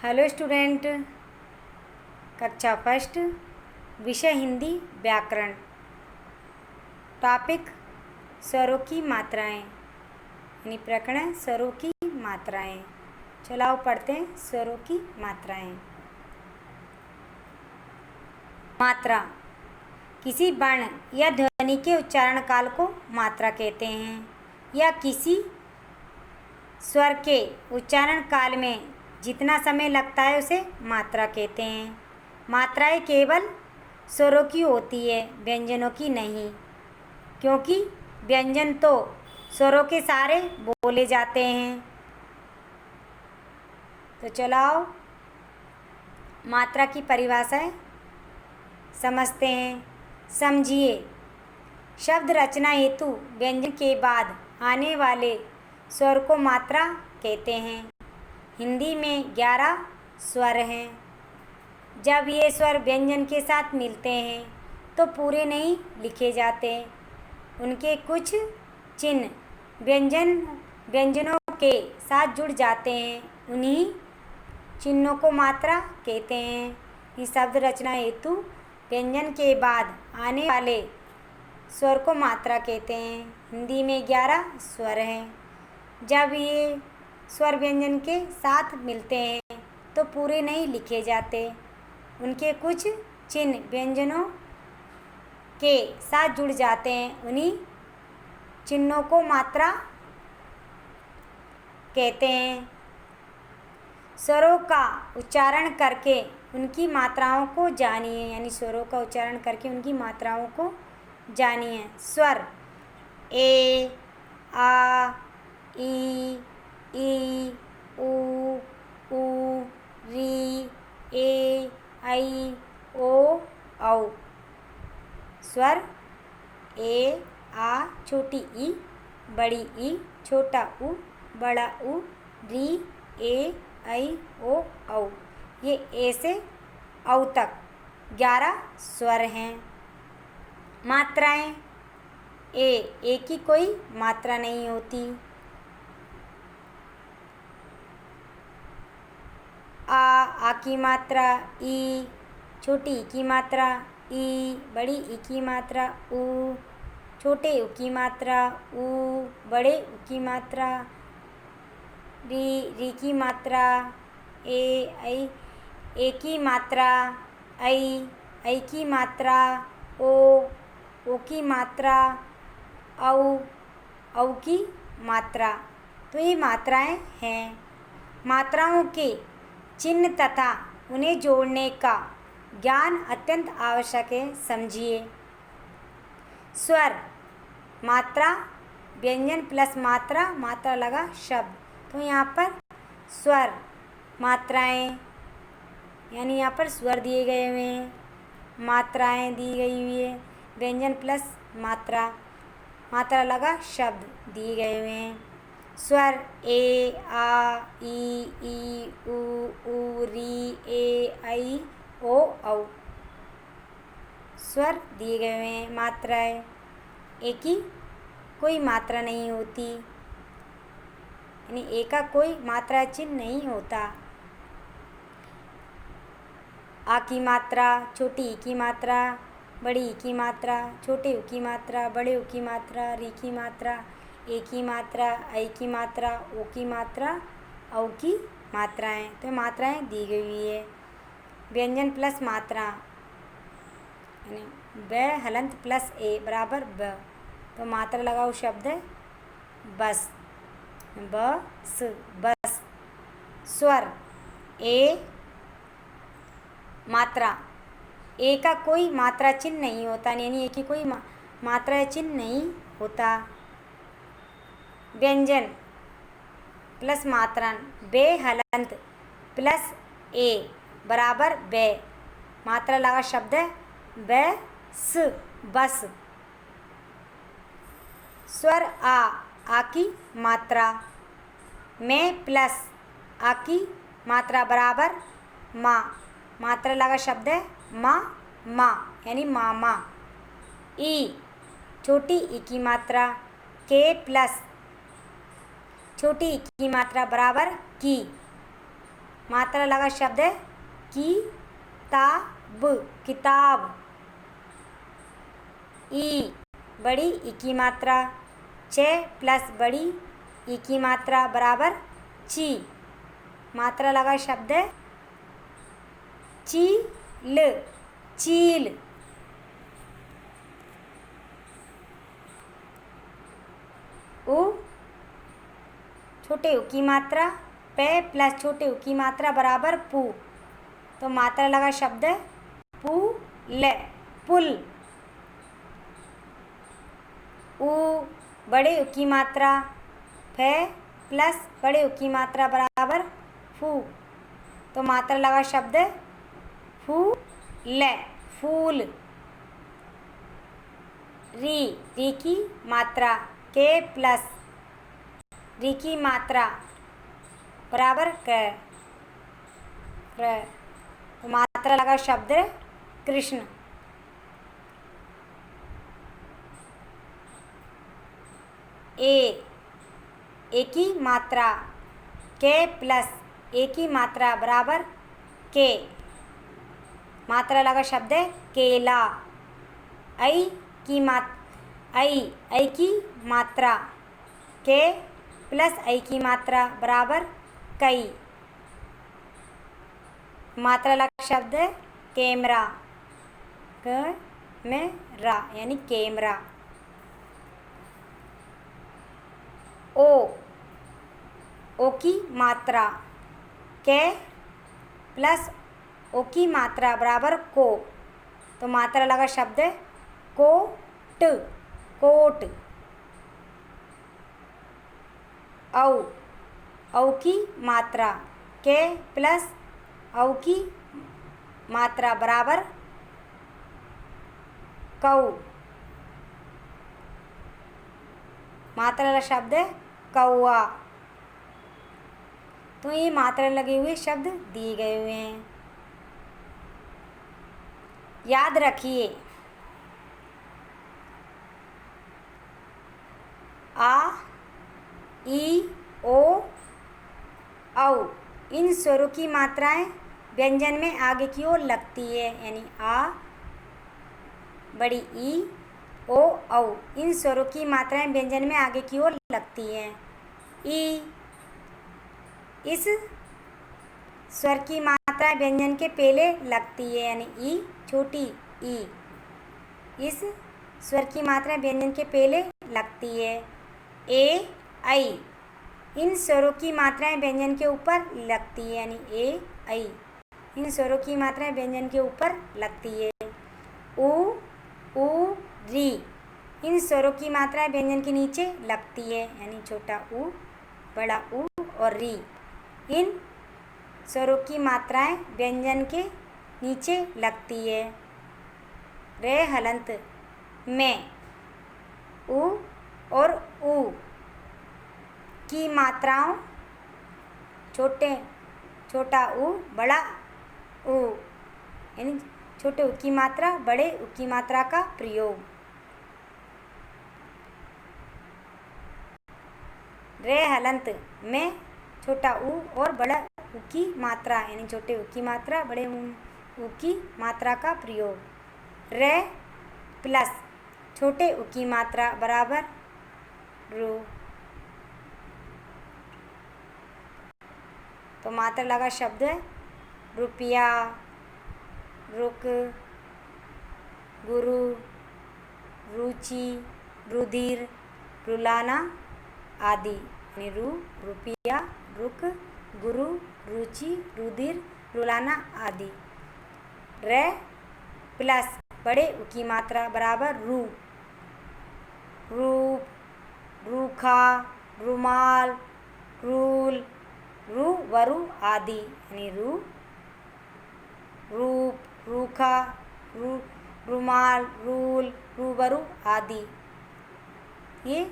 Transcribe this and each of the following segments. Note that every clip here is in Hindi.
हेलो स्टूडेंट, कक्षा फर्स्ट, विषय हिंदी व्याकरण। टॉपिक स्वरों की मात्राएं, यानी प्रकरण स्वरों की मात्राएं। चलो आओ पढ़ते हैं स्वरों की मात्राएं। मात्रा किसी वर्ण या ध्वनि के उच्चारण काल को मात्रा कहते हैं, या किसी स्वर के उच्चारण काल में जितना समय लगता है उसे मात्रा कहते हैं। मात्राएं केवल स्वरों की होती है, व्यंजनों की नहीं, क्योंकि व्यंजन तो स्वरों के सारे बोले जाते हैं। तो चलो आओ मात्रा की परिभाषाएं समझते हैं। समझिए, शब्द रचना हेतु व्यंजन के बाद आने वाले स्वर को मात्रा कहते हैं। हिंदी में 11 स्वर हैं। जब ये स्वर व्यंजन के साथ मिलते हैं तो पूरे नहीं लिखे जाते, उनके कुछ चिन्ह व्यंजनों के साथ जुड़ जाते हैं, उन्हीं चिन्हों को मात्रा कहते हैं। ये शब्द रचना हेतु व्यंजन के बाद आने वाले स्वर को मात्रा कहते हैं। हिंदी में 11 स्वर हैं। जब ये स्वर व्यंजन के साथ मिलते हैं तो पूरे नहीं लिखे जाते, उनके कुछ चिन्ह व्यंजनों के साथ जुड़ जाते हैं, उन्हीं चिन्हों को मात्रा कहते हैं। स्वरों का उच्चारण करके उनकी मात्राओं को जानिए, यानी स्वरों का उच्चारण करके उनकी मात्राओं को जानिए। स्वर ए, आ, ई, उ, ऊ, री, ए, ऐ, ओ, औ। स्वर ए, आ, छोटी ई, बड़ी ई, छोटा उ, बड़ा उ, री, ए, ऐ, ओ, औ। ये ए से औ तक 11 स्वर हैं। मात्राएं ए की कोई मात्रा नहीं होती। आ की मात्रा ई, छोटी ई की मात्रा ई, बड़ी ई की मात्रा उ, छोटे उ की मात्रा उ, बड़े उ की मात्रा री की मात्रा ए, ऐ की मात्रा ऐ की मात्रा ओ की मात्रा औ की मात्रा। तो ये मात्राएं हैं। मात्राओं के चिन्ह तथा उन्हें जोड़ने का ज्ञान अत्यंत आवश्यक है। समझिए, स्वर मात्रा, व्यंजन प्लस मात्रा, मात्रा लगा शब्द। तो यहाँ पर स्वर मात्राएं, यानी यहाँ पर स्वर दिए गए हुए हैं, मात्राएं दी गई हुई है, व्यंजन प्लस मात्रा, मात्रा लगा शब्द दिए गए हुए हैं। स्वर ए, आ, ई, उ, री, ए, ऐ, ओ, औ। स्वर दिए गए हुए हैं। मात्राएं ए की कोई मात्रा नहीं होती, यानी ए का कोई मात्रा चिन्ह नहीं होता। आ की मात्रा, छोटी ई की मात्रा, बड़ी ई की मात्रा, छोटे उ की मात्रा, बड़े उ की मात्रा, री की मात्रा, ए की मात्रा, ऐ की मात्रा, ओ की मात्रा, औ की मात्राएं। तो मात्राएं दी गई हुई है। व्यंजन प्लस मात्रा, यानी ब हलंत प्लस ए बराबर ब। तो मात्रा लगाओ शब्द है बस, बस, बस। स्वर ए, मात्रा ए का कोई मात्रा चिन्ह नहीं होता, यानी ए की कोई मात्रा चिन्ह नहीं होता। व्यंजन प्लस मात्रा, बे हलंत प्लस ए बराबर बे, मात्रा लगा शब्द है बस, बस। स्वर आ की मात्रा, में प्लस आ की मात्रा बराबर माँ, मात्रा लगा शब्द है माँ, यानी मामा। ई, छोटी ई की मात्रा, के प्लस छोटी ई की मात्रा बराबर की, मात्रा लगा शब्द है किताब, किताब। ई बड़ी ई की मात्रा, च प्लस बड़ी ई की मात्रा बराबर ची। मात्रा लगा शब्द है चील, चील। उ छोटे उ की मात्रा, पे प्लस छोटे उ की मात्रा बराबर पू। तो मात्रा लगा शब्द है पुल, पुल। उ बड़े उ की मात्रा, फे प्लस बड़े उ की मात्रा बराबर फू। तो मात्रा लगा शब्द है फूल, फूल। री की मात्रा, के प्लस री की मात्रा बराबर क। तो मात्रा लगा शब्द है कृष्ण। ए की मात्रा, के प्लस ए की मात्रा बराबर के। मात्रा लगा शब्द है केला। आई की मात्रा, के प्लस आई की मात्रा बराबर कई। मात्रा लगा शब्द है कैमरा, कैमरा यानी कैमरा। ओ की मात्रा, के प्लस ओ की मात्रा बराबर को। तो मात्रा लगा शब्द है कोट, कोट। औ की मात्रा, के प्लस औ की मात्रा बराबर कौ। मात्रा लगा शब्द है कौआ। तो ये मात्रा लगे हुए शब्द दिए गए हुए हैं। याद रखिए आ, ई, ओ, औ इन स्वरों की मात्राएं व्यंजन में आगे की ओर लगती है, यानी आ, बड़ी ई, ओ, औ इन स्वरों की मात्राएं व्यंजन में आगे की ओर लगती हैं। ई इस स्वर की मात्रा व्यंजन के पहले लगती है, यानी ई छोटी ई। इस स्वर की मात्रा व्यंजन के पहले लगती है। ए, आई इन स्वरों की मात्राएं व्यंजन के ऊपर लगती है, यानी ए, आई इन स्वरों की मात्राएं व्यंजन के ऊपर लगती है। उ, री इन स्वरों की मात्राएं व्यंजन के नीचे लगती है, यानी छोटा उ, बड़ा उ और री इन स्वरों की मात्राएं व्यंजन के नीचे लगती है। रे हलंत में उ और उ की मात्राओं छोटा उ, बड़ा उ यानी छोटे उ की मात्रा, बड़े उ की मात्रा का प्रयोग। रे हलंत में छोटा उ और बड़ा उ की मात्रा, यानी छोटे उ की मात्रा, बड़े उ की मात्रा का प्रयोग। रे प्लस छोटे उ की मात्रा बराबर रू। तो मात्रा लगा शब्द है रुपया, रुक, गुरु, रुचि, रुधिर, रुलाना आदि, यानी रुपया, रुक, गुरु, रुचि, रुधिर, रुलाना आदि। रे प्लस बड़े उ की मात्रा बराबर रू। रूप, रूखा, रुमाल, रूल, रूबरू आदि, यानी रूप, रूखा, रुमाल, रूल, रूबरू आदि। ये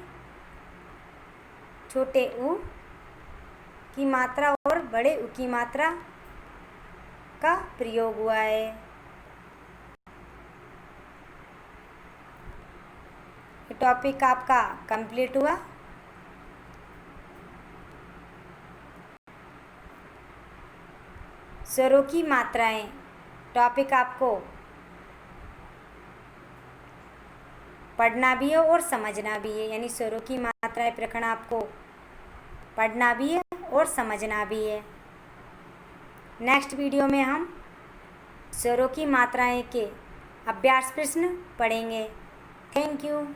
छोटे उ की मात्रा और बड़े उ की मात्रा का प्रयोग हुआ है। ये टॉपिक आपका कंप्लीट हुआ। स्वरों की मात्राएं टॉपिक आपको पढ़ना भी है और समझना भी है, यानी स्वरों की मात्राएं प्रकरण आपको पढ़ना भी है और समझना भी है। नेक्स्ट वीडियो में हम स्वरों की मात्राएं के अभ्यास प्रश्न पढ़ेंगे। Thank you.